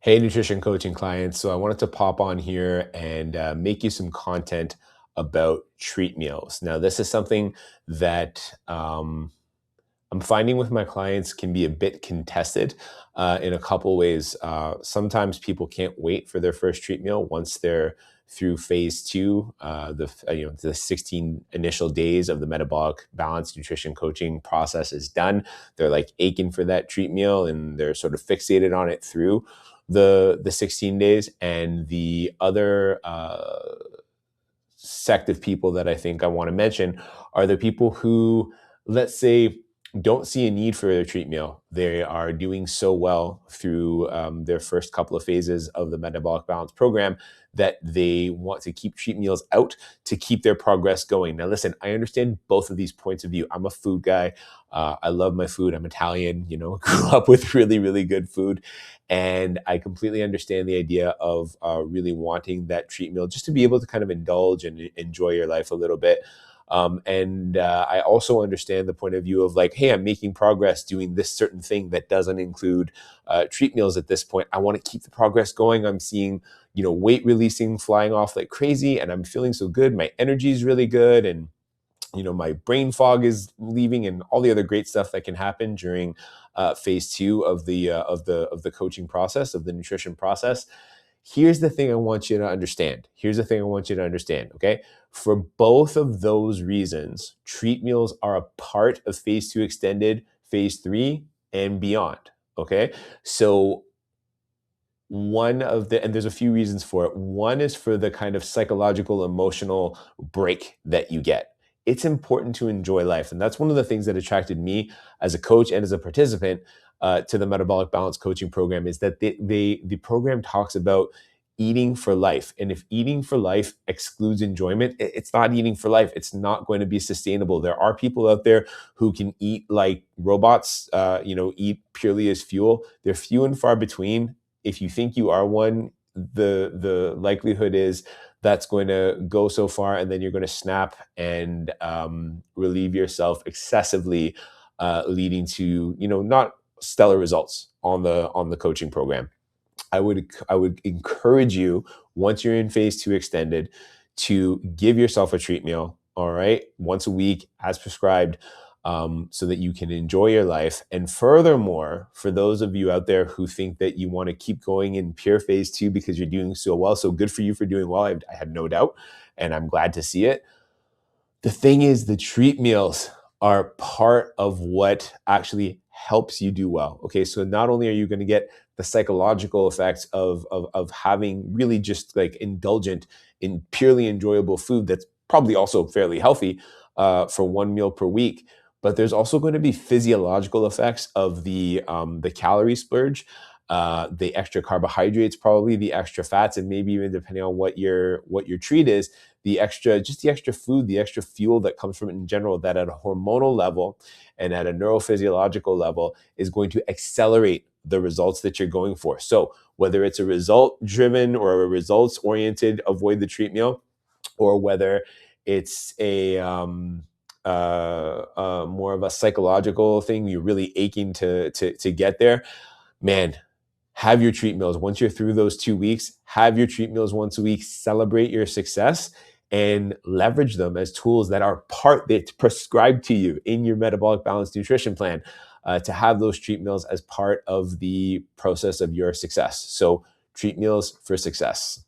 Hey, nutrition coaching clients. So I wanted to pop on here and make you some content about treat meals. Now, this is something that I'm finding with my clients can be a bit contested in a couple ways. Sometimes people can't wait for their first treat meal once they're through phase two, the 16 initial days of the metabolic balance nutrition coaching process is done. They're like aching for that treat meal and they're sort of fixated on it through the 16 days. And the other sect of people that I think I want to mention are the people who, let's say, don't see a need for a treat meal. They are doing so well through their first couple of phases of the metabolic balance program that they want to keep treat meals out to keep their progress going. Now, listen, I understand both of these points of view. I'm a food guy. I love my food. I'm Italian, grew up with really, really good food. And I completely understand the idea of really wanting that treat meal just to be able to kind of indulge and enjoy your life a little bit. And I also understand the point of view of like, hey, I'm making progress doing this certain thing that doesn't include treat meals at this point. I want to keep the progress going. I'm seeing, weight releasing, flying off like crazy, and I'm feeling so good. My energy is really good, and my brain fog is leaving, and all the other great stuff that can happen during phase two of the coaching process, of the nutrition process. Here's the thing I want you to understand. Okay? For both of those reasons, treat meals are a part of phase two extended, phase three, and beyond. Okay? So and there's a few reasons for it. One is for the kind of psychological, emotional break that you get. It's important to enjoy life. And that's one of the things that attracted me as a coach and as a participant to the Metabolic Balance Coaching Program is that the program talks about eating for life. And if eating for life excludes enjoyment, it's not eating for life. It's not going to be sustainable. There are people out there who can eat like robots, eat purely as fuel. They're few and far between. If you think you are one, the likelihood is that's going to go so far, and then you're going to snap and relieve yourself excessively, leading to not stellar results on the coaching program. I would encourage you, once you're in phase two extended, to give yourself a treat meal, all right, once a week as prescribed, so that you can enjoy your life. And furthermore, for those of you out there who think that you want to keep going in pure phase two because you're doing so well, so good for you for doing well. I had no doubt, and I'm glad to see it. The thing is, the treat meals are part of what actually helps you do well. Okay, so not only are you going to get the psychological effects of having really just like indulgent in purely enjoyable food that's probably also fairly healthy for one meal per week, but there's also going to be physiological effects of the calorie splurge, the extra carbohydrates, probably the extra fats, and maybe even depending on what your treat is, the extra food, the extra fuel that comes from it in general, that at a hormonal level and at a neurophysiological level is going to accelerate the results that you're going for. So whether it's a result driven or a results oriented avoid the treat meal, or whether it's a more of a psychological thing, you're really aching to get there, man, have your treat meals. Once you're through those 2 weeks, have your treat meals once a week, celebrate your success, and leverage them as tools that are that's prescribed to you in your metabolic balance nutrition plan, to have those treat meals as part of the process of your success. So treat meals for success.